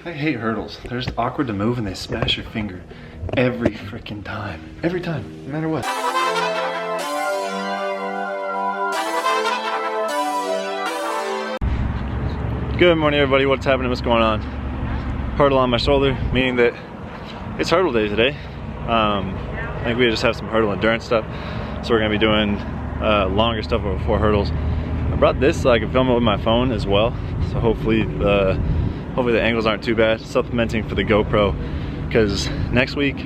I hate hurdles. They're just awkward to move and they smash your finger every freaking time. Every time, no matter what. Good morning, everybody. What's happening? What's going on? Hurdle on my shoulder, meaning that it's hurdle day today. I think we just have some hurdle endurance stuff, so we're gonna be doing longer stuff over 4 hurdles. I brought this so I can film it with my phone as well, so hopefully the angles aren't too bad. Supplementing for the GoPro, because next week's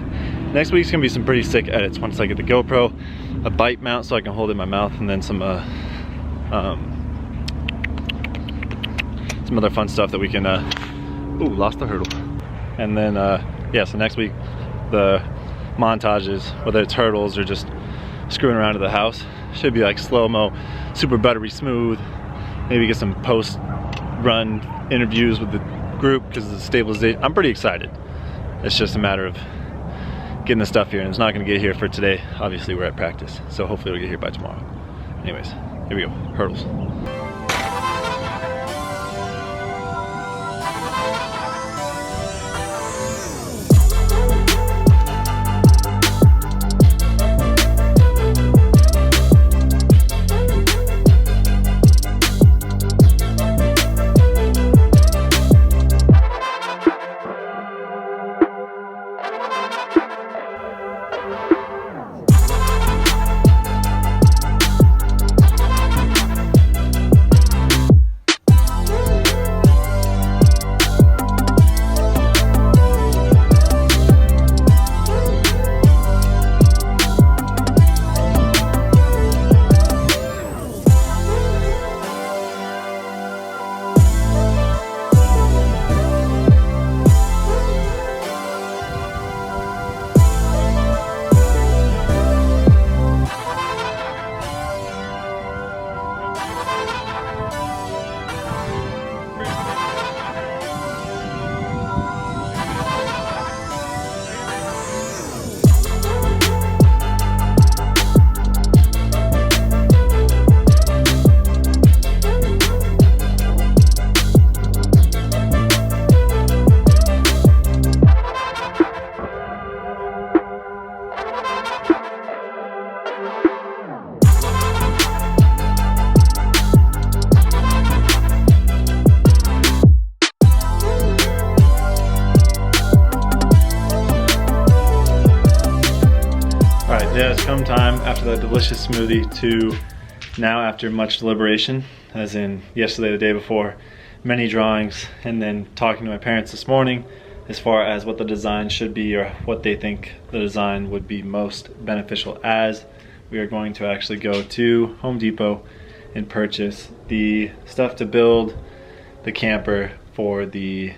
gonna be some pretty sick edits once I get the GoPro, a bite mount so I can hold it in my mouth, and then some other fun stuff that we can ooh, lost the hurdle. And then yeah, so next week the montages, whether it's hurdles or just screwing around to the house, should be like slow-mo, super buttery smooth. Maybe get some post-run interviews with the group because of the stabilization. I'm pretty excited. It's just a matter of getting the stuff here, and it's not going to get here for today. Obviously we're at practice, so hopefully it'll get here by tomorrow. Anyways, here we go, hurdles. Yeah, it's come time after that delicious smoothie to now, after much deliberation, as in yesterday, the day before, many drawings, and then talking to my parents this morning as far as what the design should be or what they think the design would be most beneficial as. We are going to actually go to Home Depot and purchase the stuff to build the camper for the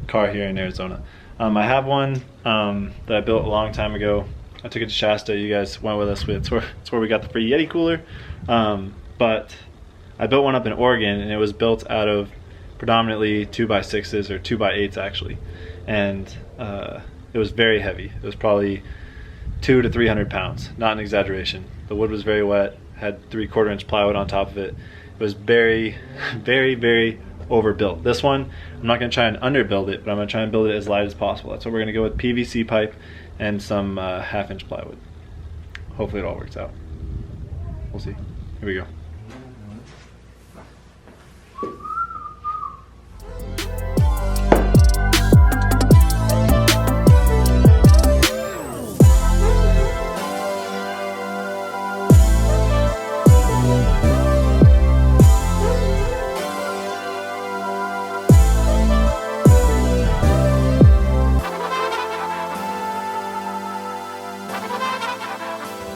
car here in Arizona. I have one that I built a long time ago. I took it to Shasta. You guys went with us. It's where we got the free Yeti cooler. But I built one up in Oregon, and it was built out of predominantly 2x6s or 2x8s actually, and it was very heavy. It was probably 200 to 300 pounds, not an exaggeration. The wood was very wet. Had 3/4 inch plywood on top of it. It was very, very, very overbuilt. This one, I'm not going to try and underbuild it, but I'm going to try and build it as light as possible. That's what we're going to go with: PVC pipe and some 1/2 inch plywood. Hopefully it all works out. We'll see. Here we go.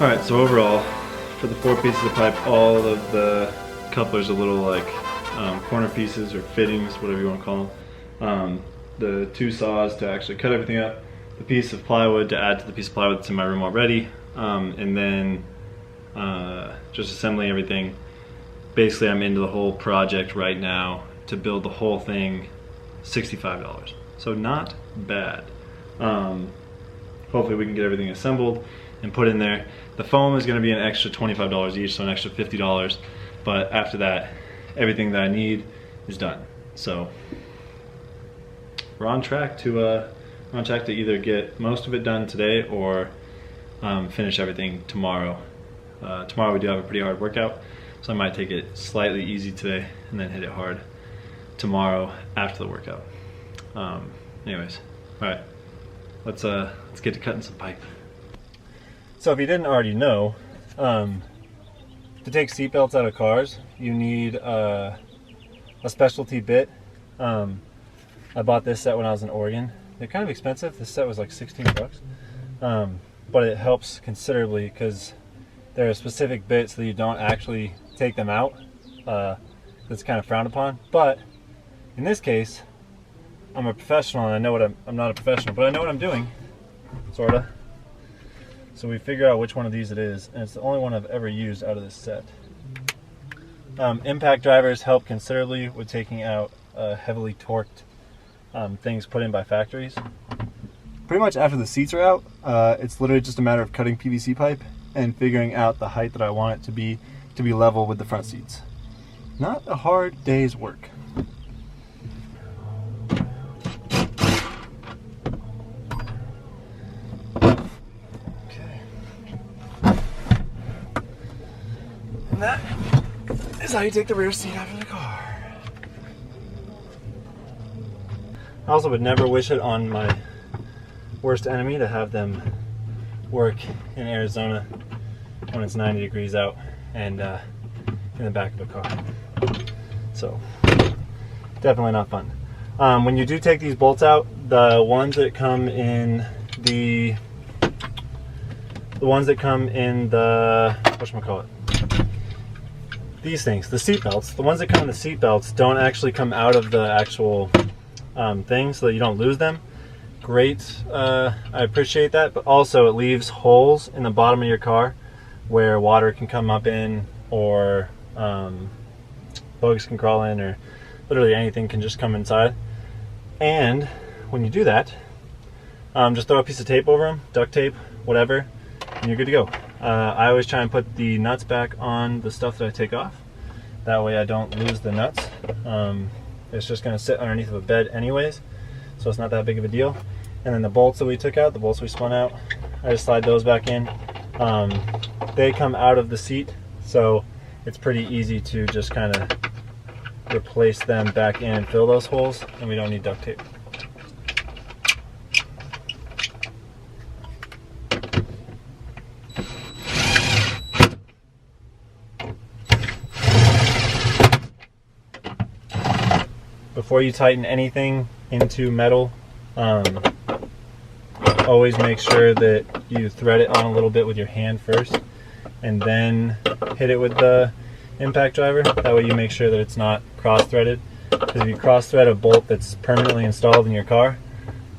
Alright, so overall, for the 4 pieces of pipe, all of the couplers are little like corner pieces or fittings, whatever you want to call them. The 2 saws to actually cut everything up, the piece of plywood to add to the piece of plywood that's in my room already, and then just assembling everything. Basically, I'm into the whole project right now to build the whole thing, $65. So not bad. Hopefully we can get everything assembled and put in there. The foam is going to be an extra $25 each, so an extra $50. But after that, everything that I need is done. So we're on track to either get most of it done today or finish everything tomorrow. Tomorrow we do have a pretty hard workout, so I might take it slightly easy today and then hit it hard tomorrow after the workout. Anyways, all right, let's get to cutting some pipe. So if you didn't already know, to take seatbelts out of cars, you need a specialty bit. I bought this set when I was in Oregon. They're kind of expensive. This set was like 16 bucks. But it helps considerably because there are specific bits that you don't actually take them out. That's kind of frowned upon. But in this case, I'm a professional and I know what I'm not a professional, but I know what I'm doing, sorta. So we figure out which one of these it is, and it's the only one I've ever used out of this set. Impact drivers help considerably with taking out heavily torqued things put in by factories. Pretty much after the seats are out, it's literally just a matter of cutting PVC pipe and figuring out the height that I want it to be level with the front seats. Not a hard day's work. And that is how you take the rear seat out of the car. I also would never wish it on my worst enemy to have them work in Arizona when it's 90 degrees out and in the back of a car. So definitely not fun. When you do take these bolts out, the ones that come in the whatchamacallit, these things, the seat belts, the ones that come in the seat belts don't actually come out of the actual thing so that you don't lose them. Great, I appreciate that, but also it leaves holes in the bottom of your car where water can come up in, or bugs can crawl in, or literally anything can just come inside. And when you do that, just throw a piece of tape over them, duct tape, whatever, and you're good to go. I always try and put the nuts back on the stuff that I take off. That way I don't lose the nuts. It's just going to sit underneath of a bed anyways, so it's not that big of a deal. And then the bolts that we took out, the bolts we spun out, I just slide those back in. They come out of the seat, so it's pretty easy to just kind of replace them back in and fill those holes, and we don't need duct tape. Before you tighten anything into metal, always make sure that you thread it on a little bit with your hand first and then hit it with the impact driver. That way you make sure that it's not cross-threaded, because if you cross-thread a bolt that's permanently installed in your car,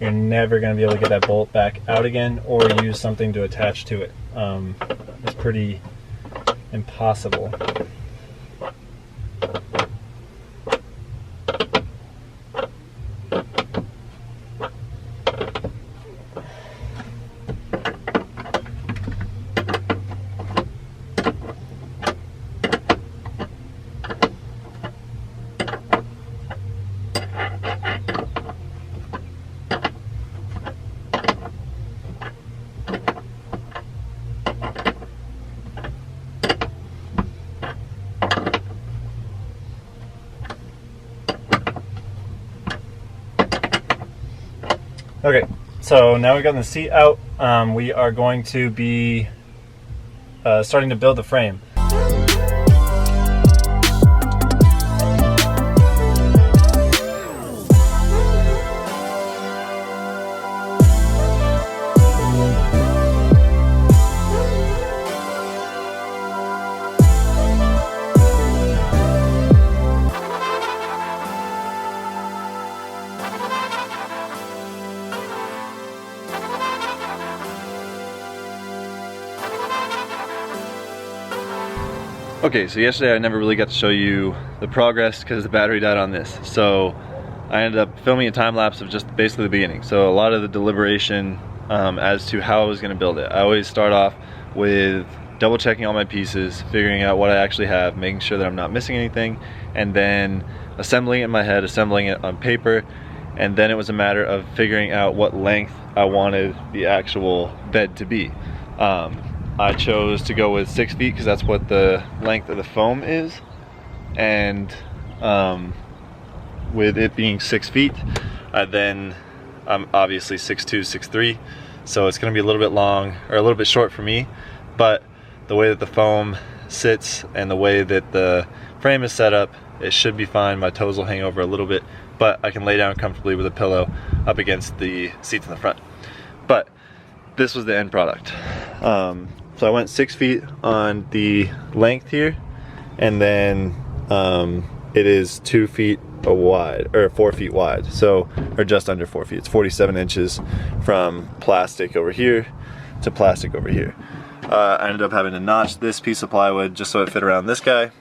you're never going to be able to get that bolt back out again or use something to attach to it. It's pretty impossible. Okay, so now we've gotten the seat out. We are going to be starting to build the frame. Okay, so yesterday I never really got to show you the progress because the battery died on this. So I ended up filming a time lapse of just basically the beginning. So a lot of the deliberation as to how I was going to build it. I always start off with double checking all my pieces, figuring out what I actually have, making sure that I'm not missing anything, and then assembling it in my head, assembling it on paper, and then it was a matter of figuring out what length I wanted the actual bed to be. I chose to go with 6 feet because that's what the length of the foam is, and with it being 6 feet, then I'm obviously 6'2", 6'3", so it's going to be a little bit long, or a little bit short for me, but the way that the foam sits and the way that the frame is set up, it should be fine. My toes will hang over a little bit, but I can lay down comfortably with a pillow up against the seats in the front. But this was the end product. So I went 6 feet on the length here, and then it is 2 feet wide, or 4 feet wide, so, or just under 4 feet. It's 47 inches from plastic over here to plastic over here. I ended up having to notch this piece of plywood just so it fit around this guy,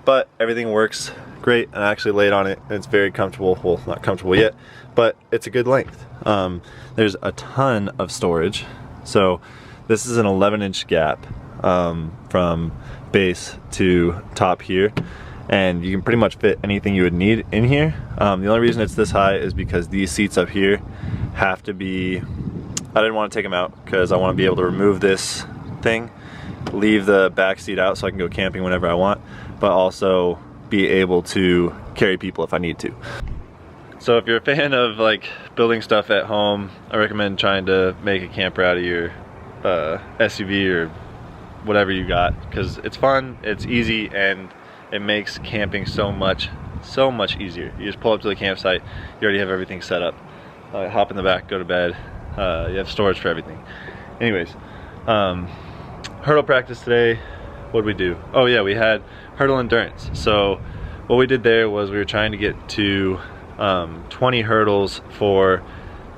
but everything works great, and I actually laid on it and it's very comfortable. Well, not comfortable yet, but it's a good length. There's a ton of storage. So this is an 11-inch gap from base to top here, and you can pretty much fit anything you would need in here. The only reason it's this high is because these seats up here have to be, I didn't want to take them out because I want to be able to remove this thing, leave the back seat out so I can go camping whenever I want, but also be able to carry people if I need to. So if you're a fan of like building stuff at home, I recommend trying to make a camper out of your SUV or whatever you got, because it's fun, it's easy, and it makes camping so much easier. You just pull up to the campsite, you already have everything set up. Hop in the back, go to bed. You have storage for everything. Anyways, hurdle practice today. What did we do? Oh yeah, we had hurdle endurance. So what we did there was we were trying to get to 20 hurdles for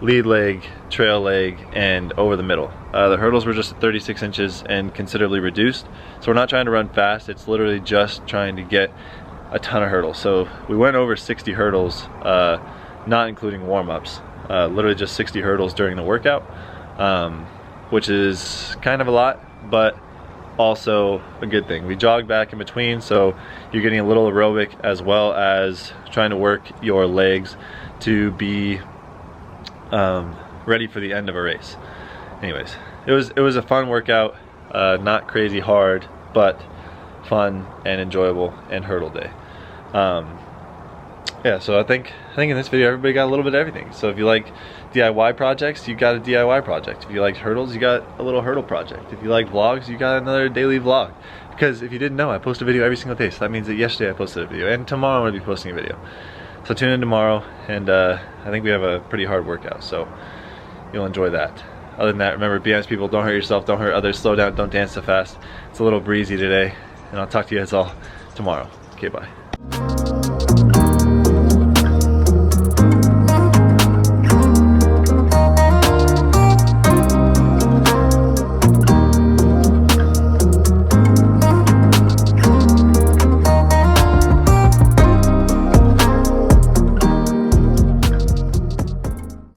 lead leg, trail leg, and over the middle. The hurdles were just 36 inches and considerably reduced. So we're not trying to run fast, it's literally just trying to get a ton of hurdles. So we went over 60 hurdles, not including warm-ups. Literally just 60 hurdles during the workout, which is kind of a lot, but also a good thing. We jogged back in between, so you're getting a little aerobic as well as trying to work your legs to be ready for the end of a race. Anyways, it was a fun workout, not crazy hard, but fun and enjoyable, and hurdle day. Yeah, so I think in this video everybody got a little bit of everything. So if you like DIY projects, you got a DIY project. If you like hurdles, you got a little hurdle project. If you like vlogs, you got another daily vlog. Because if you didn't know, I post a video every single day. So that means that yesterday I posted a video, and tomorrow I'm gonna be posting a video. So tune in tomorrow, and I think we have a pretty hard workout, so you'll enjoy that. Other than that, remember, be honest people, don't hurt yourself, don't hurt others, slow down, don't dance so fast. It's a little breezy today, and I'll talk to you guys all tomorrow. Okay, bye.